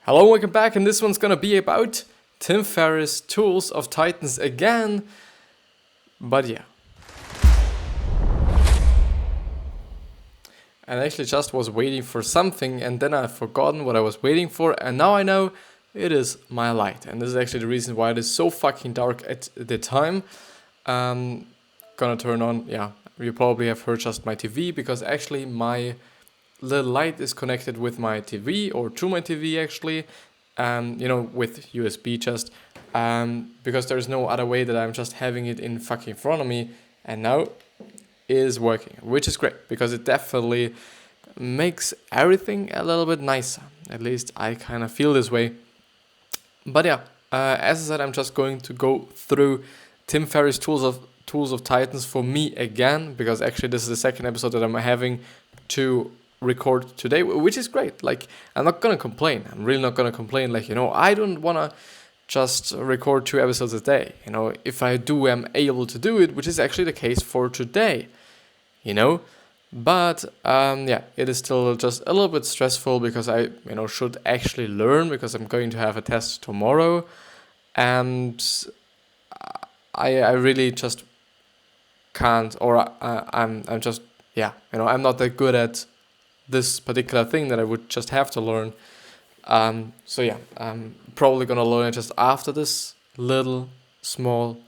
Hello, welcome back, and this one's gonna be about Tim Ferriss' Tools of Titans again. But yeah. And I actually just was waiting for something, and then I've forgotten what I was waiting for, and now I know it is my light. And this is actually the reason why it is so fucking dark at the time. Gonna turn on, you probably have heard just my TV, because actually my little light is connected with my TV, or to my TV actually, with USB just, because there's no other way that I'm just having it in fucking front of me, and now it is working, which is great, because it definitely makes everything a little bit nicer. At least I kind of feel this way. But yeah, as I said, I'm just going to go through Tim Ferriss' Tools of Titans for me again, because actually this is the second episode that I'm having to record today, which is great. Like, I'm not gonna complain. I'm really not gonna complain. Like, I don't wanna just record 2 episodes a day. If I do, I'm able to do it, which is actually the case for today. But it is still just a little bit stressful, because I should actually learn, because I'm going to have a test tomorrow, and I really just can't, or I'm just I'm not that good at this particular thing that I would just have to learn. I'm probably gonna learn it just after this little, small,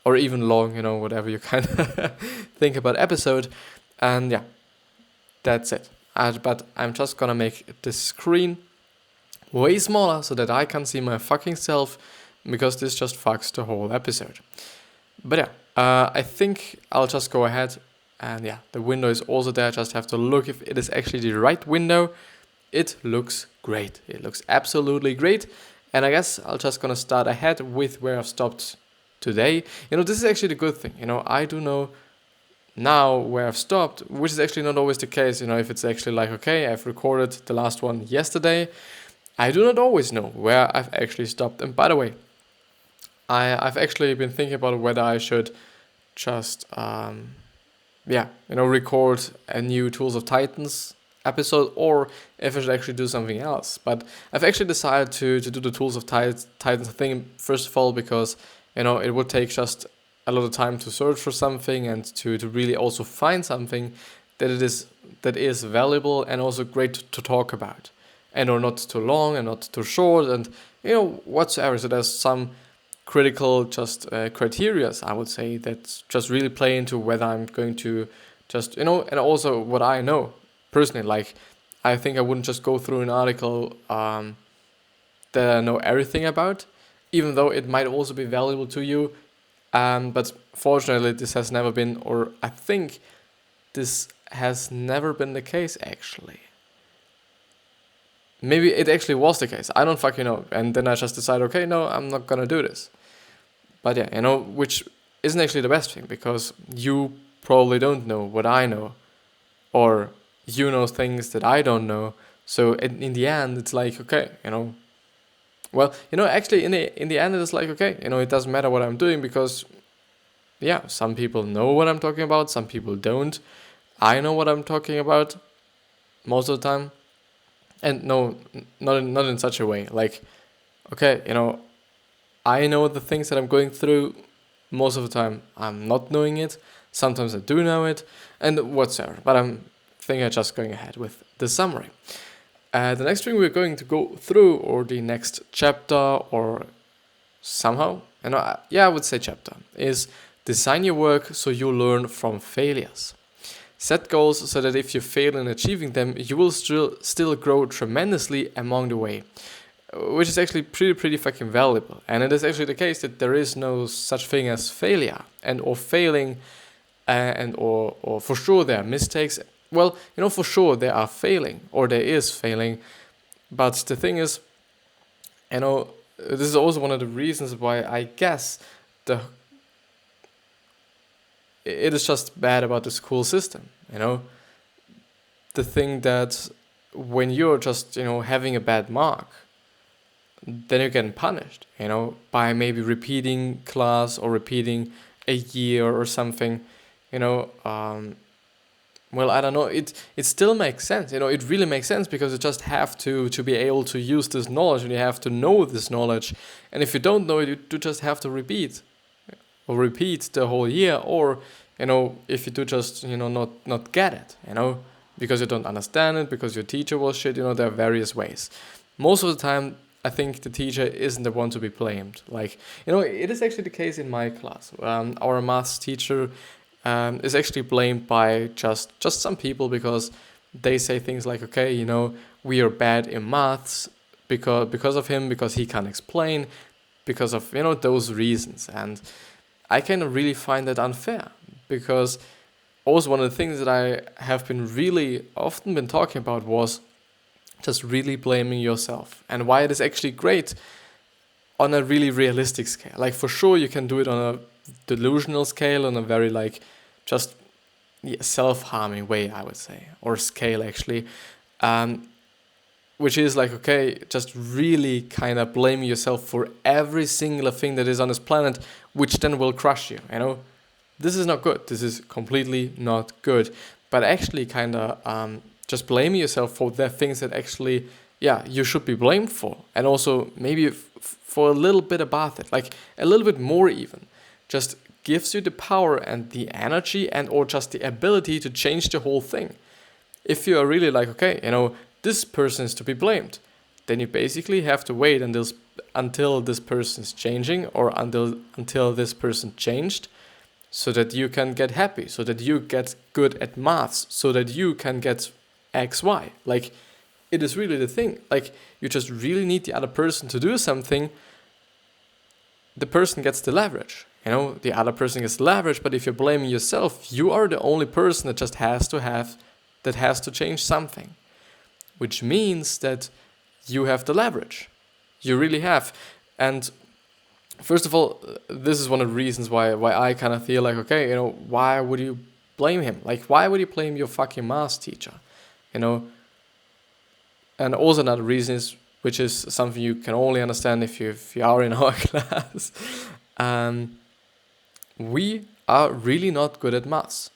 or even long, whatever you kind of think about episode. And yeah, that's it. But I'm just gonna make the screen way smaller so that I can see my fucking self, because this just fucks the whole episode. But yeah, I think I'll just go ahead. And yeah, the window is also there. I just have to look if it is actually the right window. It looks great. It looks absolutely great. And I guess I'll just gonna start ahead with where I've stopped today. This is actually the good thing. I do know now where I've stopped, which is actually not always the case. If it's actually like, okay, I've recorded the last one yesterday, I do not always know where I've actually stopped. And by the way, I've actually been thinking about whether I should just record a new Tools of Titans episode, or if I should actually do something else. But I've actually decided to do the Tools of Titans thing, first of all, because, it would take just a lot of time to search for something, and to really also find something that is valuable and also great to talk about, and or not too long and not too short, and whatsoever. So there's some critical criteria, I would say, that just really play into whether I'm going to just, and also what I know personally. Like, I think I wouldn't just go through an article that I know everything about, even though it might also be valuable to you. But fortunately, this has never been, or I think this has never been the case, actually. Maybe it actually was the case. I don't fucking know. And then I just decided, okay, no, I'm not gonna do this. But yeah, which isn't actually the best thing, because you probably don't know what I know, or you know things that I don't know. So in the end, it's like, okay, actually in the end, it's like, okay, it doesn't matter what I'm doing, because some people know what I'm talking about, some people don't. I know what I'm talking about most of the time. And no, not in such a way. Like, okay, I know the things that I'm going through. Most of the time, I'm not knowing it. Sometimes I do know it, and whatsoever. But I'm just going ahead with the summary. The next thing we're going to go through, or the next chapter, or somehow, I would say chapter, is design your work so you learn from failures. Set goals so that if you fail in achieving them, you will still grow tremendously along the way, which is actually pretty fucking valuable. And it is actually the case that there is no such thing as failure and or failing, or for sure there are mistakes. Well, for sure there are failing, or there is failing. But the thing is, this is also one of the reasons why I guess it is just bad about the school system, the thing that when you're just, having a bad mark, then you're getting punished, by maybe repeating class or repeating a year or something, when well, I don't know. It still makes sense. It really makes sense because you just have to be able to use this knowledge, and you have to know this knowledge. And if you don't know it, you do just have to repeat the whole year, or if you do just not get it, because you don't understand it, because your teacher was shit. There are various ways. Most of the time, I think the teacher isn't the one to be blamed. Like, it is actually the case in my class. Our maths teacher is actually blamed by just some people, because they say things like, okay, we are bad in maths because of him, because he can't explain, because of those reasons. And I kind of really find that unfair, because also one of the things that I have been really often been talking about was just really blaming yourself, and why it is actually great on a really realistic scale. Like, for sure you can do it on a delusional scale, on a very just self-harming way, I would say, or scale actually, which is like, okay, just really kind of blame yourself for every single thing that is on this planet, which then will crush you. This is not good. This is completely not good. But actually kind of just blaming yourself for the things that actually, you should be blamed for. And also maybe for a little bit above it, like a little bit more even, just gives you the power and the energy and or just the ability to change the whole thing. If you are really like, okay, this person is to be blamed, then you basically have to wait until this person is changing, or until this person changed, so that you can get happy, so that you get good at maths, so that you can get XY. Like, it is really the thing. Like, you just really need the other person to do something. The person gets the leverage. The other person gets the leverage, but if you're blaming yourself, you are the only person that just has to change something. Which means that you have the leverage. You really have. And first of all, this is one of the reasons why I kind of feel like, okay, why would you blame him? Like, why would you blame your fucking math teacher? And also another reason is, which is something you can only understand if you are in our class, we are really not good at maths.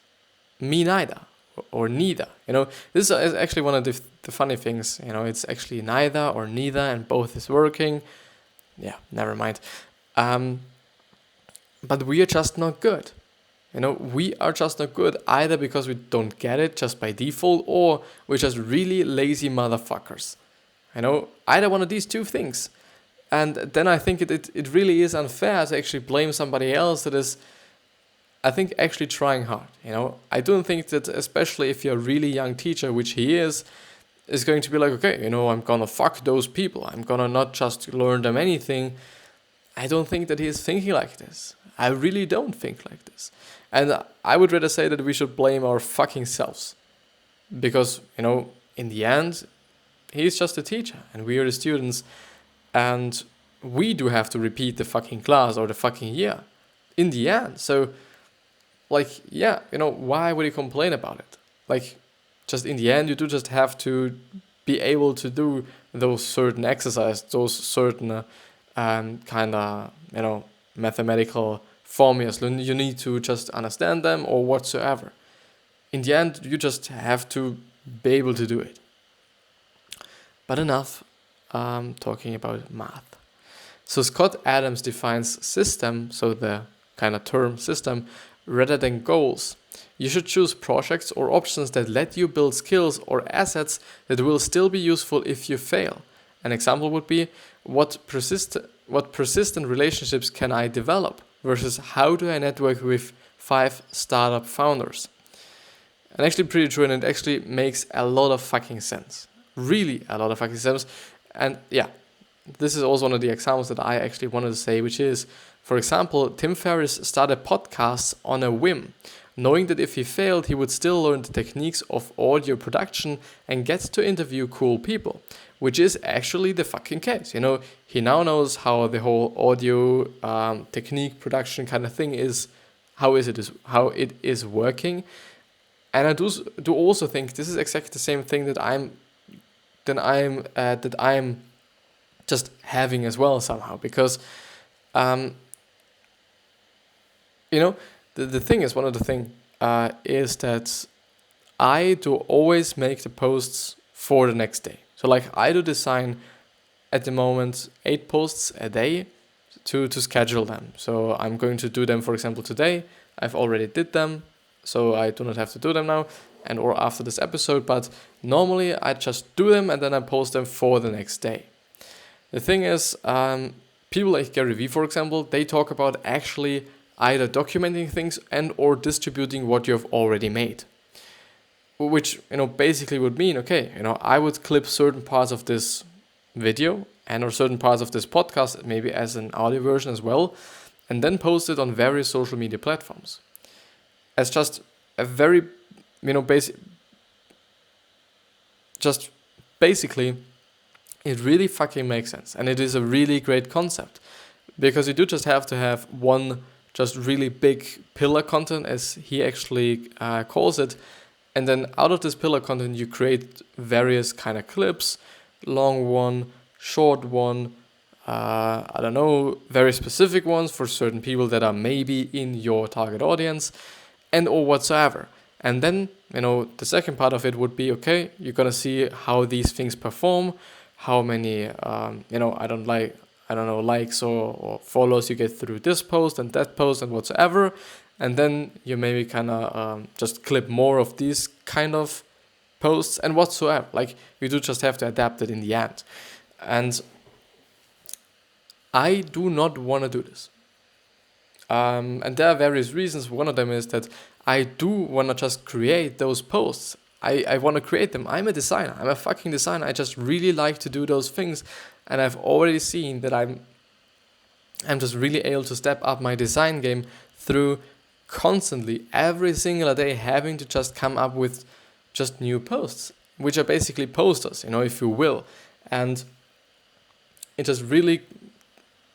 Me neither. Or neither. This is actually one of the funny things. It's actually neither or neither, and both is working. Yeah, never mind. But we are just not good. We are just not good, either because we don't get it just by default, or we're just really lazy motherfuckers. Either one of these two things. And then I think it really is unfair to actually blame somebody else that is, I think, actually trying hard. I don't think that, especially if you're a really young teacher, which he is going to be like, okay, I'm gonna fuck those people. I'm gonna not just learn them anything. I don't think that he is thinking like this. I really don't think like this. And I would rather say that we should blame our fucking selves. Because, in the end, he's just a teacher and we are the students. And we do have to repeat the fucking class or the fucking year in the end. So, why would you complain about it? Like, just in the end, you do just have to be able to do those certain exercises, those certain kind of, mathematical formulas. You need to just understand them or whatsoever. In the end, you just have to be able to do it. But enough talking about math. So Scott Adams defines system, so the kind of term system, rather than goals. You should choose projects or options that let you build skills or assets that will still be useful if you fail. An example would be, what persistent relationships can I develop versus how do I network with 5 startup founders? And actually pretty true, and it actually makes a lot of fucking sense. Really a lot of fucking sense. And yeah, this is also one of the examples that I actually wanted to say, which is, for example, Tim Ferriss started podcasts on a whim, knowing that if he failed, he would still learn the techniques of audio production and get to interview cool people, which is actually the fucking case. He now knows how the whole audio technique production kind of thing is, how it is working. And I do also think this is exactly the same thing that I'm just having as well somehow, because the thing is, one of the thing is that I do always make the posts for the next day. So like I do design at the moment 8 posts a day to schedule them. So I'm going to do them, for example, today. I've already did them, so I do not have to do them now and or after this episode, but normally I just do them and then I post them for the next day. The thing is, people like Gary Vee, for example, they talk about actually either documenting things and or distributing what you have already made. Which, basically would mean, okay, I would clip certain parts of this video and or certain parts of this podcast, maybe as an audio version as well, and then post it on various social media platforms. As just a very, basically, it really fucking makes sense. And it is a really great concept. Because you do just have to have one just really big pillar content, as he actually calls it. And then out of this pillar content, you create various kind of clips, long one, short one, very specific ones for certain people that are maybe in your target audience and or whatsoever. And then, the second part of it would be, okay, you're going to see how these things perform, how many, likes or follows you get through this post and that post and whatsoever. And then you maybe kind of just clip more of these kind of posts and whatsoever. Like, you do just have to adapt it in the end. And I do not want to do this. And there are various reasons. One of them is that I do want to just create those posts. I want to create them. I'm a designer. I'm a fucking designer. I just really like to do those things. And I've already seen that I'm just really able to step up my design game through constantly, every single day, having to just come up with just new posts, which are basically posters, if you will. And it just really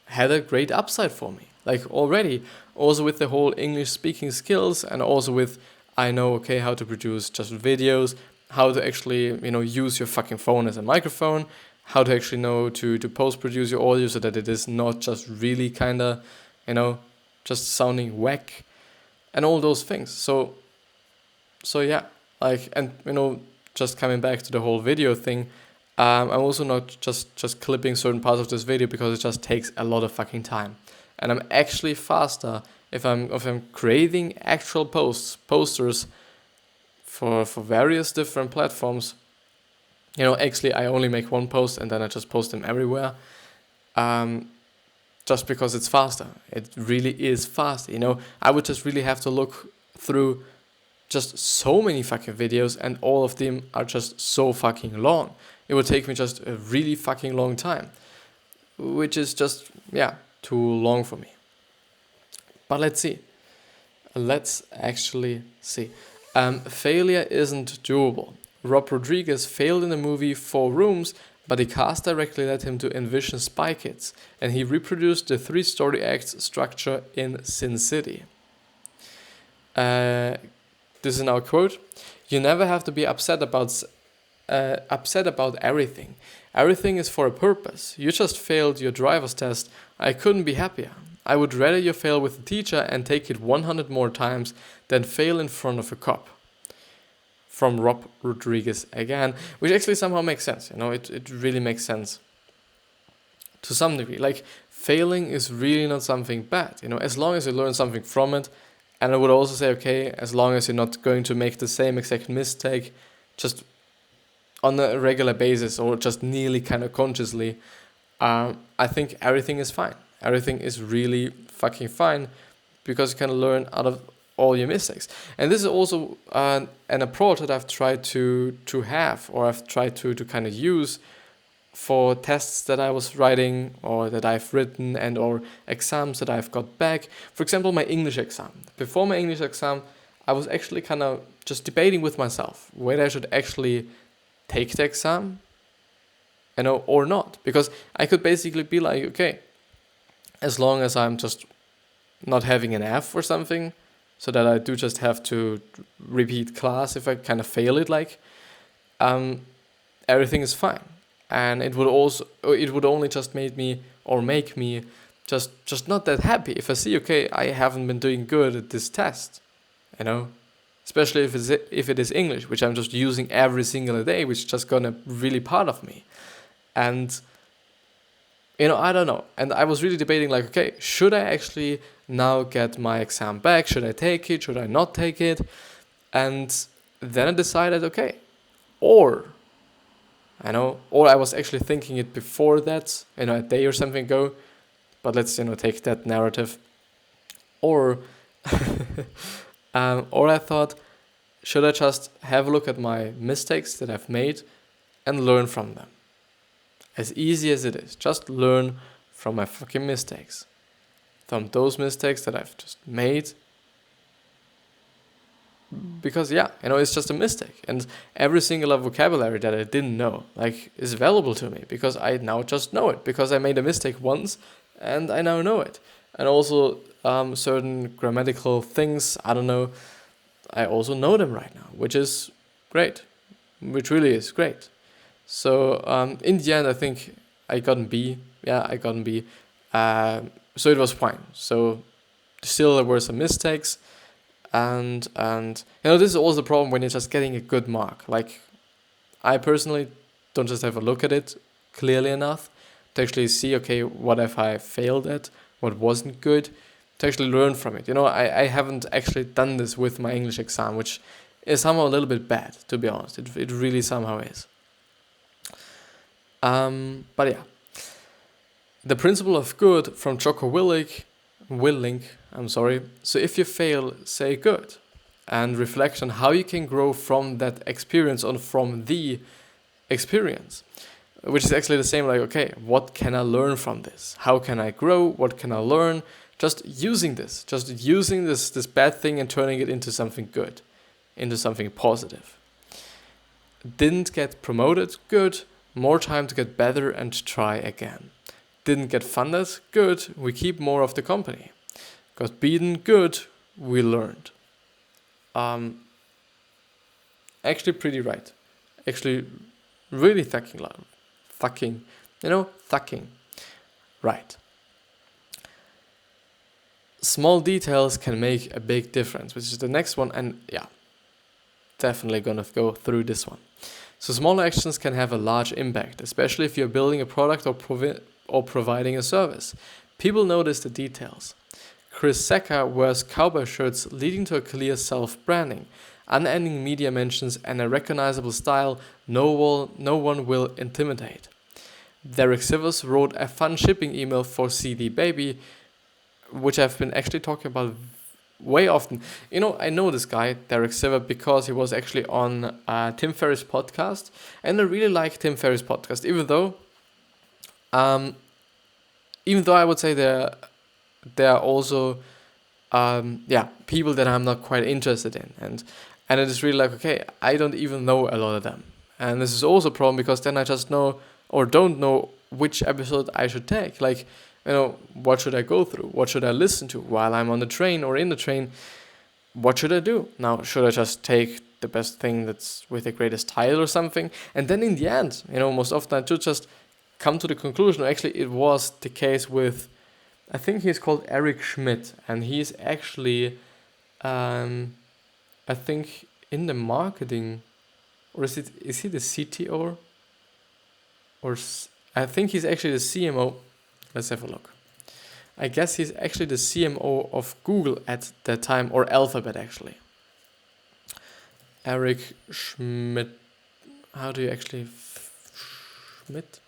had a great upside for me. Like already, also with the whole English speaking skills and also with, I know, okay, how to produce just videos, how to actually, use your fucking phone as a microphone, how to actually know to post-produce your audio so that it is not just really kind of, just sounding whack and all those things. So yeah, like, and, just coming back to the whole video thing, I'm also not just clipping certain parts of this video because it just takes a lot of fucking time. And I'm actually faster if I'm creating actual posters for various different platforms. Actually I only make one post and then I just post them everywhere. Just because it's faster. It really is fast. I would just really have to look through just so many fucking videos and all of them are just so fucking long. It would take me just a really fucking long time, which is just, too long for me. But let's see. Let's actually see. Failure isn't doable. Rob Rodriguez failed in the movie 4 Rooms, but the cast directly led him to envision Spy Kids, and he reproduced the 3-story act structure in Sin City. This is now a quote. "You never have to be upset about everything. Everything is for a purpose. You just failed your driver's test. I couldn't be happier. I would rather you fail with a teacher and take it 100 more times than fail in front of a cop." From Rob Rodriguez again, which actually somehow makes sense. It really makes sense to some degree. Like, failing is really not something bad. As long as you learn something from it. And I would also say, okay, as long as you're not going to make the same exact mistake just on a regular basis or just nearly kind of consciously, I think everything is fine. Everything is really fucking fine because you can learn out of all your mistakes. And this is also an approach that I've tried to have, or I've tried to kind of use for tests that I was writing or that I've written and or exams that I've got back. For example, my English exam. Before my English exam, I was actually kind of just debating with myself whether I should actually take the exam, or not. Because I could basically be like, okay, as long as I'm just not having an F or something, so that I do just have to repeat class if I kind of fail it, everything is fine. And it would only just make me just not that happy if I see, okay, I haven't been doing good at this test, especially if it is English, which I'm just using every single day, which is just gonna really part of me. And I don't know. And I was really debating, like, okay, should I actually now get my exam back? Should I take it? Should I not take it? And then I decided, okay, or I was actually thinking it before that, a day or something ago, but let's, take that narrative. Or, or I thought, should I just have a look at my mistakes that I've made and learn from them? As easy as it is, just learn from my fucking mistakes. From those mistakes that I've just made. Because it's just a mistake. And every single vocabulary that I didn't know, is available to me because I now just know it. Because I made a mistake once and I now know it. And also certain grammatical things, I don't know, I also know them right now, which is great. Which really is great. So in the end, I think I got an B. Yeah, I got an B. So it was fine. So still there were some mistakes. And this is also the problem when you're just getting a good mark. Like, I personally don't just have a look at it clearly enough to actually see, okay, what have I failed at? What wasn't good? To actually learn from it. I haven't actually done this with my English exam, which is somehow a little bit bad, to be honest. It really somehow is. But yeah. The principle of good from Jocko Willink, so if you fail, say good, and reflect on how you can grow from that experience or from the experience, which is actually the same, like, okay, what can I learn from this? How can I grow? What can I learn? Just using this bad thing and turning it into something good, into something positive. Didn't get promoted? Good. More time to get better and try again. Didn't get funded? Good. We keep more of the company. Got beaten? Good. We learned. Actually pretty right. Actually really thucking. Right. Small details can make a big difference, which is the next one, and definitely gonna go through this one. So small actions can have a large impact, especially if you're building a product or providing a service. People notice the details. Chris Sacca wears cowboy shirts, leading to a clear self-branding, unending media mentions, and a recognizable style no one will intimidate. Derek Sivers wrote a fun shipping email for CD Baby, which I've been actually talking about way often. I know this guy, Derek Sivers, because he was actually on Tim Ferriss' podcast, and I really like Tim Ferriss' podcast, even though I would say there are also people that I'm not quite interested in, and it is really like, okay, I don't even know a lot of them, and this is also a problem because then I just know or don't know which episode I should take. Like, what should I go through? What should I listen to while I'm on the train or in the train? What should I do? Now, should I just take the best thing that's with the greatest title or something? And then in the end, most often I should just come to the conclusion. Actually, it was the case with, I think he's called Eric Schmidt, and he's actually, I think in the marketing, or is he the CTO? I think he's actually the CMO. Let's have a look. I guess he's actually the CMO of Google at that time, or Alphabet actually. Eric Schmidt. How do you actually... Schmidt?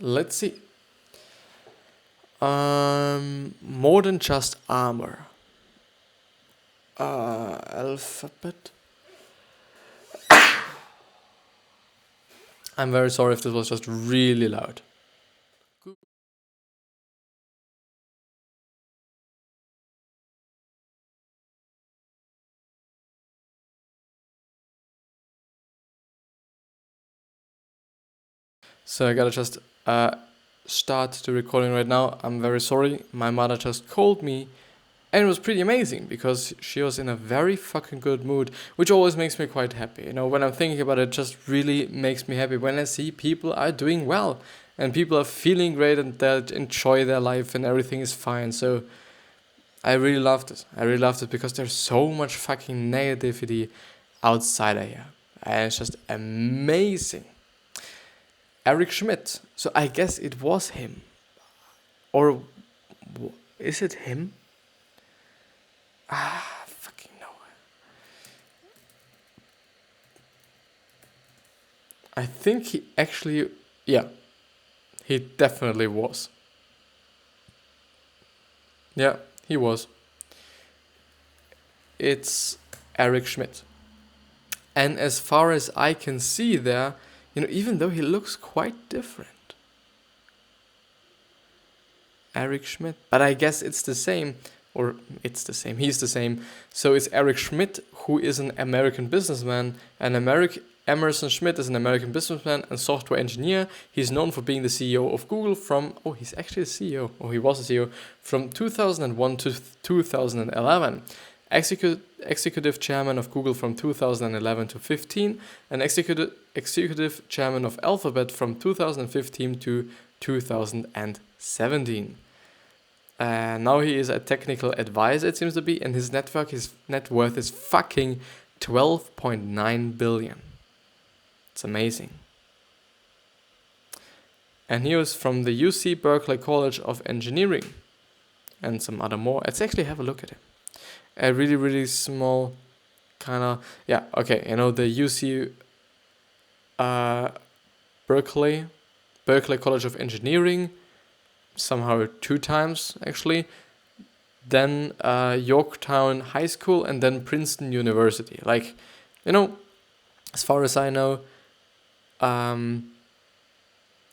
Let's see. More than just armor. Alphabet. I'm very sorry if this was just really loud. So I gotta just start the recording right now. I'm very sorry. My mother just called me, and it was pretty amazing because she was in a very fucking good mood, which always makes me quite happy. When I'm thinking about it, just really makes me happy when I see people are doing well and people are feeling great and that enjoy their life and everything is fine. So I really loved it. I really loved it because there's so much fucking negativity outside of here. And it's just amazing. Eric Schmidt. So I guess it was him. Or is it him? Fucking no. I think he actually, yeah, he definitely was. Yeah, he was. It's Eric Schmidt. And as far as I can see there, even though he looks quite different. Eric Schmidt. But I guess it's the same. Or it's the same. He's the same. So it's Eric Schmidt, who is an American businessman. And Emerson Schmidt is an American businessman and software engineer. He's known for being the CEO of Google he's actually the CEO. He was the CEO from 2001 to 2011. Executive chairman of Google from 2011 to 15, and executive chairman of Alphabet from 2015 to 2017. Now he is a technical advisor, it seems to be, and his net worth is fucking 12.9 billion. It's amazing. And he was from the UC Berkeley College of Engineering, and some other more. Let's actually have a look at him. A really, really small kind of, the UC Berkeley College of Engineering, somehow 2 times actually, then Yorktown High School, and then Princeton University. As far as I know,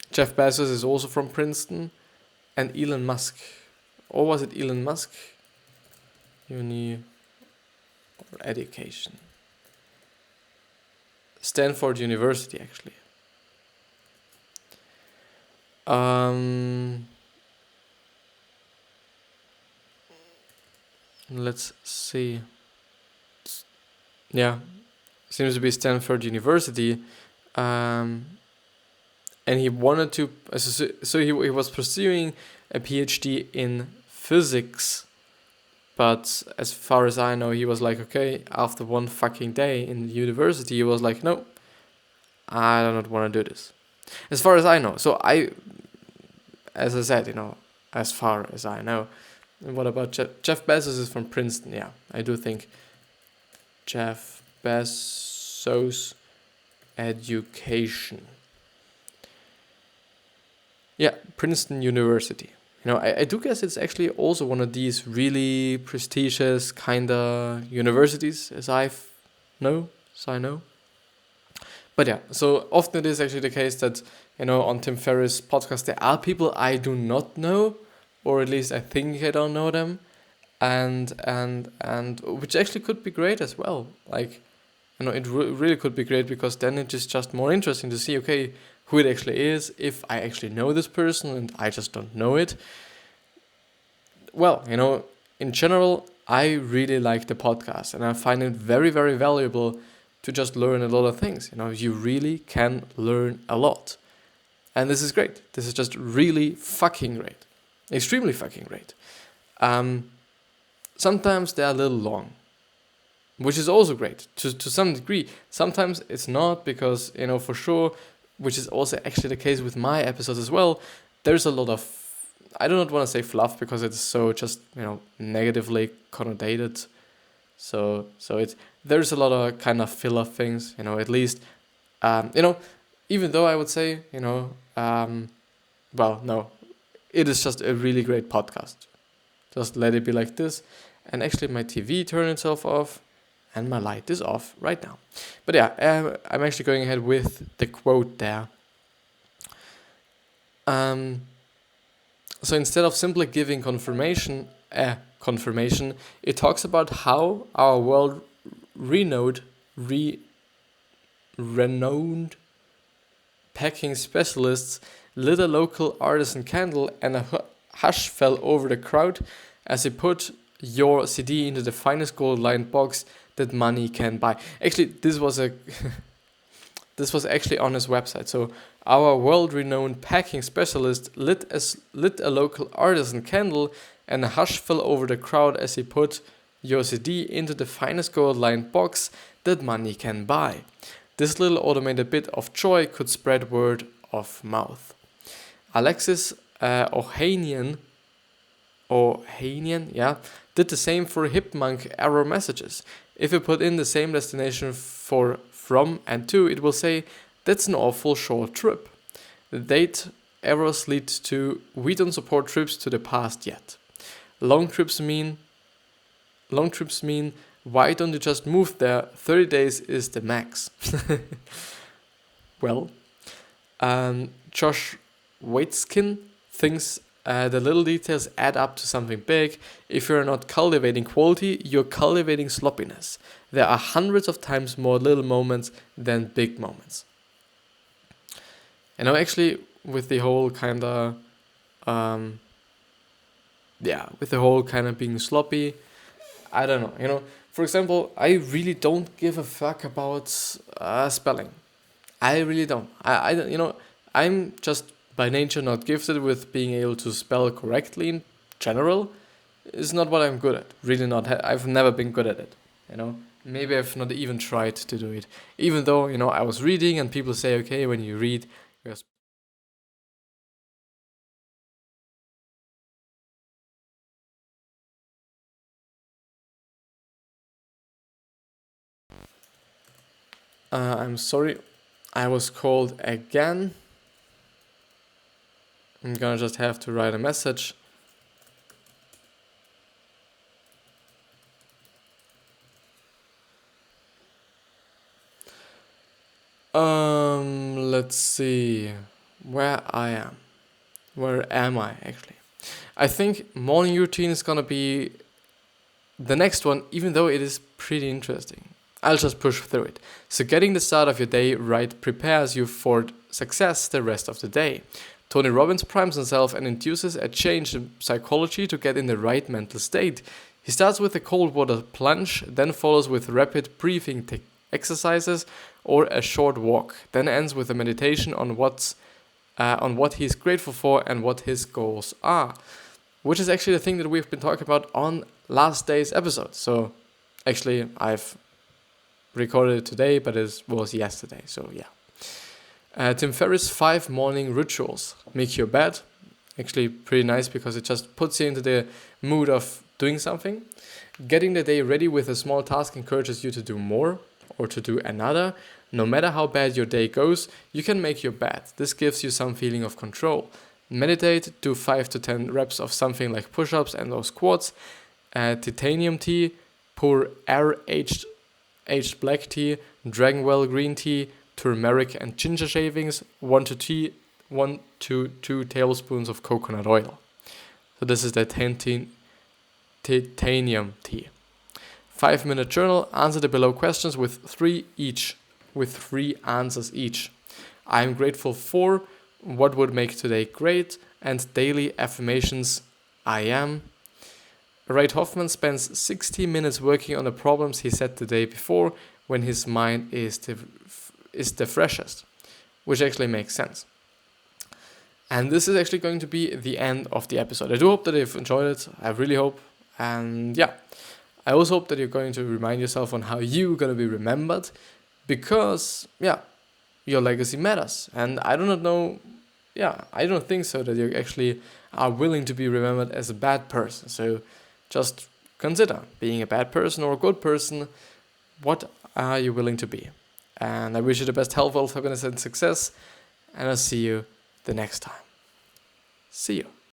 Jeff Bezos is also from Princeton, and Elon Musk, or was it Elon Musk? Uni or education. Stanford University, actually. Let's see. Yeah, seems to be Stanford University. And he wanted to, so he was pursuing a PhD in physics. But as far as I know, he was like, okay, after one fucking day in university, he was like, no, I do not want to do this. As far as I know. So as I said, as far as I know. And what about Jeff Bezos is from Princeton. Yeah, I do think Jeff Bezos education. Yeah, Princeton University. I do guess it's actually also one of these really prestigious kind of universities, as I know. But yeah, so often it is actually the case that, on Tim Ferriss' podcast, there are people I do not know, or at least I think I don't know them, and which actually could be great as well. It really could be great, because then it is just more interesting to see, okay, who it actually is, if I actually know this person and I just don't know it. Well, in general, I really like the podcast, and I find it very, very valuable to just learn a lot of things. You really can learn a lot. And this is great. This is just really fucking great. Extremely fucking great. Sometimes they're a little long, which is also great to some degree. Sometimes it's not, because, for sure, which is also actually the case with my episodes as well, there's a lot of, I do not want to say fluff, because it's so just, negatively connotated. So there's a lot of kind of filler things, at least, even though I would say, no, it is just a really great podcast. Just let it be like this. And actually my TV turned itself off, and my light is off right now. But yeah, I'm actually going ahead with the quote there. So instead of simply giving confirmation, it talks about how our world-renowned packing specialists lit a local artisan candle, and a hush fell over the crowd as he put your CD into the finest gold-lined box that money can buy. Actually, this was actually on his website. So our world-renowned packing specialist lit a local artisan candle, and a hush fell over the crowd as he put your CD into the finest gold-lined box that money can buy. This little automated bit of joy could spread word of mouth. Alexis Ohanian, did the same for Hipmunk error messages. If you put in the same destination for from and to, it will say, "That's an awful short trip." The date errors lead to, "We don't support trips to the past yet." Long trips mean, "Why don't you just move there? 30 days is the max." Well, Josh Waitskin thinks the little details add up to something big. If you're not cultivating quality, you're cultivating sloppiness. There are hundreds of times more little moments than big moments. Actually, with the whole kind of, being sloppy, I don't know. For example, I really don't give a fuck about spelling. I really don't. I don't. I'm just by nature not gifted with being able to spell correctly in general. It's not what I'm good at. Really not. I've never been good at it. Maybe I've not even tried to do it. Even though, I was reading and people say, okay, when you read, you're I'm sorry, I was called again. I'm gonna just have to write a message. Let's see where I am. Where am I actually? I think morning routine is gonna be the next one, even though it is pretty interesting. I'll just push through it. So getting the start of your day right prepares you for success the rest of the day. Tony Robbins primes himself and induces a change in psychology to get in the right mental state. He starts with a cold water plunge, then follows with rapid breathing exercises or a short walk, then ends with a meditation on what he's grateful for and what his goals are, which is actually the thing that we've been talking about on last day's episode. So actually, I've recorded it today, but it was yesterday, so yeah. Tim Ferriss' 5 morning rituals. Make your bed. Actually pretty nice because it just puts you into the mood of doing something. Getting the day ready with a small task encourages you to do more or to do another. No matter how bad your day goes, you can make your bed. This gives you some feeling of control. Meditate, do 5 to 10 reps of something like push-ups and or squats. Titanium tea, pour aged black tea, Dragonwell green tea, turmeric and ginger shavings, 1 to 2 tablespoons of coconut oil. So this is the titanium tea. 5-minute journal, answer the below questions with 3 answers each. I'm grateful for, what would make today great, and daily affirmations, I am. Reid Hoffman spends 60 minutes working on the problems he set the day before when his mind is the freshest, which actually makes sense. And this is actually going to be the end of the episode. I do hope that you've enjoyed it. I really hope. And yeah, I also hope that you're going to remind yourself on how you're going to be remembered, because your legacy matters. And I do not know, I don't think so that you actually are willing to be remembered as a bad person. So just consider being a bad person or a good person. What are you willing to be? And I wish you the best health, wealth, happiness, and success. And I'll see you the next time. See you.